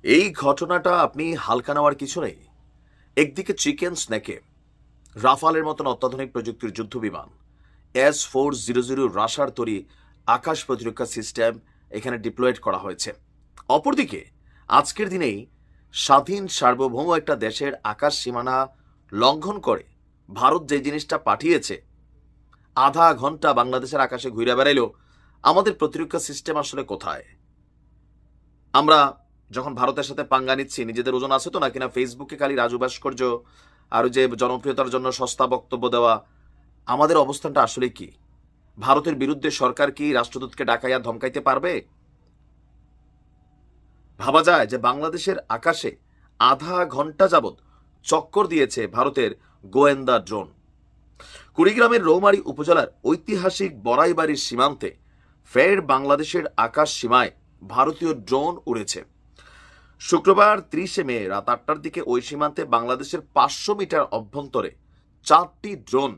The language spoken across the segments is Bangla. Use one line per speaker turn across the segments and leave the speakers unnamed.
এই ঘটনাটা আপনি হালকা নেওয়ার কিছু নেই। একদিকে চিকেন স্নেকে রাফালের মতন অত্যাধুনিক প্রযুক্তির যুদ্ধবিমান S-400 রাশার তৈরি আকাশ প্রতিরক্ষা সিস্টেম এখানে ডিপ্লয়েড করা হয়েছে। অপরদিকে আজকের দিনেই স্বাধীন সার্বভৌম একটা দেশের আকাশ সীমানা লঙ্ঘন করে ভারত যে জিনিসটা পাঠিয়েছে, আধা ঘন্টা বাংলাদেশের আকাশে ঘুরে বেড়াইলেও আমাদের প্রতিরক্ষা সিস্টেম আসলে কোথায়? আমরা যখন ভারতের সাথে পাঙ্গা নিচ্ছি, নিজেদের ওজন আছে তো না কিনা ফেসবুকে খালি রাজু ভাস্কর্য আর যে জনপ্রিয়তার জন্য সস্তা বক্তব্য দেওয়া, আমাদের অবস্থানটা আসলে কি? ভারতের বিরুদ্ধে সরকার কি রাষ্ট্রদূতকে ডাকাইয়া ধমকাইতে পারবে? ভাবা যায় যে বাংলাদেশের আকাশে আধা ঘন্টা যাবৎ চক্কর দিয়েছে ভারতের গোয়েন্দা ড্রোন। কুড়িগ্রামের রৌমারী উপজেলার ঐতিহাসিক বড়াইবাড়ির সীমান্তে ফের বাংলাদেশের আকাশ সীমায় ভারতীয় ড্রোন উড়েছে। শুক্রবার 30 মে রাত 8টার দিকে ওই সীমান্তে বাংলাদেশের 500 মিটার অভ্যন্তরে 4টি ড্রোন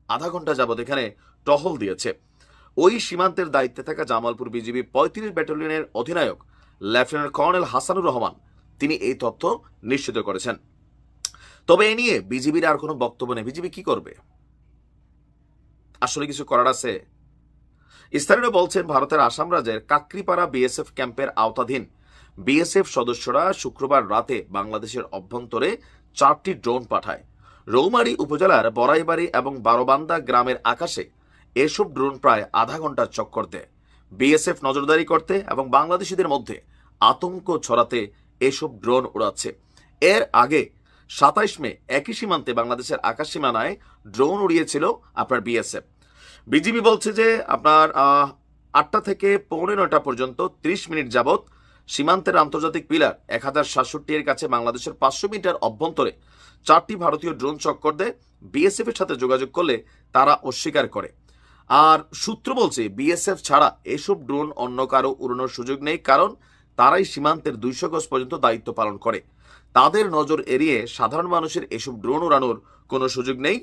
আধা ঘন্টা যাবৎ এখানে টহল দিয়েছে। ওই সীমান্তের দায়িত্বে থাকা জামালপুর বিজিবি 35 ব্যাটালিয়নের অধিনায়ক লেফটেন্যান্ট কর্নেল হাসানুর রহমান তিনি এই তথ্য নিশ্চিত করেছেন। তবে এ নিয়ে বিজিবির আর কোনো বক্তব্য নেই। বিজিবি কি করবে? আসলে কিছু করার আছে? স্থানীয় বলছেন, ভারতের আসাম রাজ্যের কাকরিপাড়া বিএসএফ ক্যাম্পের আওতাধীন বিএসএফ সদস্যরা শুক্রবার রাতে বাংলাদেশের অভ্যন্তরে 4টি ড্রোন পাঠায়। রৌমারী উপজেলার বড়াইবাড়ি এবং বারোবান্দা গ্রামের আকাশে এসব ড্রোন প্রায় আধা ঘন্টা চক্কর দেয়। বিএসএফ নজরদারি করতে এবং বাংলাদেশিদের মধ্যে আতঙ্ক ছড়াতে এসব ড্রোন উড়াচ্ছে। এর আগে 27 মে একই সীমান্তে বাংলাদেশের আকাশ সীমানায় ড্রোন উড়িয়েছিল আপনার বিএসএফ। বিজিবি বলছে যে আপনার 8টা থেকে 9:45 পর্যন্ত 30 মিনিট যাবৎ সীমান্তের আন্তর্জাতিক পিলার 1067 এর কাছে বাংলাদেশের 500 মিটার অভ্যন্তরে 4টি ভারতীয় ড্রোন চক্কর দেয়। বিএসএফ এর সাথে যোগাযোগ করলে তারা অস্বীকার করে। আর সূত্র বলছে বিএসএফ ছাড়া এসব ড্রোন অন্য কারো উড়ানোর সুযোগ নেই, কারণ তারাই সীমান্তের 200 গজ পর্যন্ত দায়িত্ব পালন করে। তাদের নজর এড়িয়ে সাধারণ মানুষের এসব ড্রোন উড়ানোর কোনো সুযোগ নেই।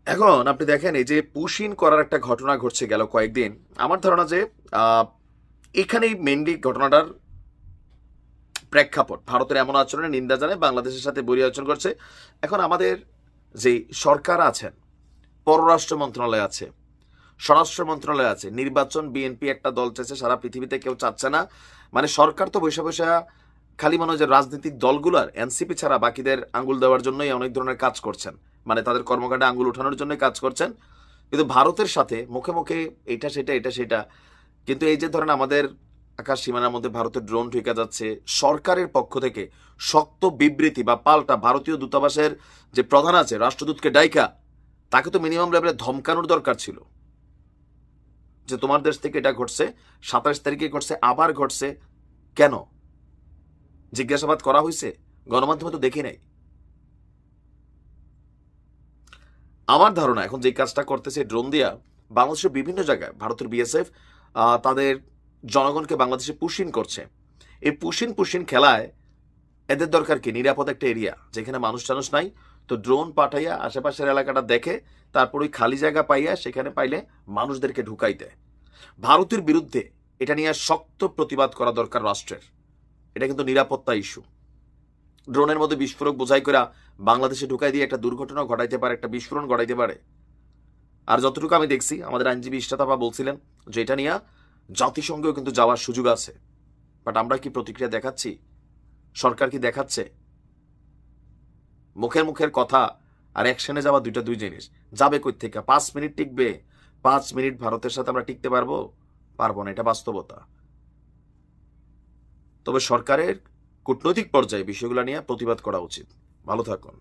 এখন আপনি দেখেন, এই যে পুশিন করার একটা ঘটনা ঘটছে গেল কয়েকদিন, আমার ধারণা যে এখানেই মেনলি ঘটনাটার প্রেক্ষাপট ভারতের এমন আচরণের নিন্দা জানায়, বাংলাদেশের সাথে বৈরী আচরণ করছে। এখন আমাদের যে সরকার আছেন, পররাষ্ট্র মন্ত্রণালয় আছে, স্বরাষ্ট্র মন্ত্রণালয় আছে, নির্বাচন বিএনপি একটা দল চাইছে, সারা পৃথিবীতে কেউ চাচ্ছে না। মানে সরকার তো বৈশা বৈশা খালি মনে হয় যে রাজনৈতিক দলগুলার এনসিপি ছাড়া বাকিদের আঙ্গুল দেওয়ার জন্যই অনেক ধরনের কাজ করছেন, মানে তাদের কর্মকাণ্ডে আঙ্গুল উঠানোর জন্য কাজ করছেন। কিন্তু ভারতের সাথে মুখে মুখে এটা সেটা, কিন্তু এই যে ধরেন আমাদের আকাশ সীমানার মধ্যে ভারতের ড্রোন ঢুকে যাচ্ছে, সরকারের পক্ষ থেকে শক্ত বিবৃতি বা পাল্টা ভারতীয় দূতাবাসের যে প্রধান আছে রাষ্ট্রদূতকে ডাইকা তাকে তো মিনিমাম লেভেলে ধমকানোর দরকার ছিল যে তোমার দেশ থেকে এটা ঘটছে, 27 তারিখে ঘটছে, আবার ঘটছে, কেন জিজ্ঞাসাবাদ করা হয়েছে? গণমাধ্যমে তো দেখি নাই। আমার ধারণা এখন যে কাজটা করতেছে ড্রোন দিয়া বাংলাদেশের বিভিন্ন জায়গায় ভারতের বিএসএফ তাদের জনগণকে বাংলাদেশে পুশিন করছে। এই পুশিন খেলায় এদের দরকার কি? নিরাপদ একটা এরিয়া যেখানে মানুষ টানুষ নাই, তো ড্রোন পাঠাইয়া আশেপাশের এলাকাটা দেখে, তারপর ওই খালি জায়গা পাইয়া সেখানে পাইলে মানুষদেরকে ঢুকাই দেয়। ভারতের বিরুদ্ধে এটা নিয়ে শক্ত প্রতিবাদ করা দরকার রাষ্ট্রের। এটা কিন্তু নিরাপত্তা ইস্যু। ড্রোনের মধ্যে বিস্ফোরক বোঝাই করে বাংলাদেশে ঢুকাই দিয়ে একটা দুর্ঘটনা ঘটাইতে পারে, একটা বিস্ফোরণ ঘটাইতে পারে। আর যতটুকু আমি দেখছি, আমাদের আইনজীবী ইশরাত বলছিলেন যে এটা নিয়ে জাতিসংঘেও কিন্তু যাওয়ার সুযোগ আছে। বাট আমরা কি প্রতিক্রিয়া দেখাচ্ছি? সরকার কি দেখাচ্ছে? মুখের কথা আর অ্যাকশনে যাওয়া দুই জিনিস। যাবে কই থেকে? 5 মিনিট টিকবে? 5 মিনিট ভারতের সাথে আমরা টিকতে পারবো না, এটা বাস্তবতা। তবে সরকারের কূটনৈতিক পর্যায়ে বিষয়গুলো নিয়ে প্রতিবাদ করা উচিত। ভালো থাকুন।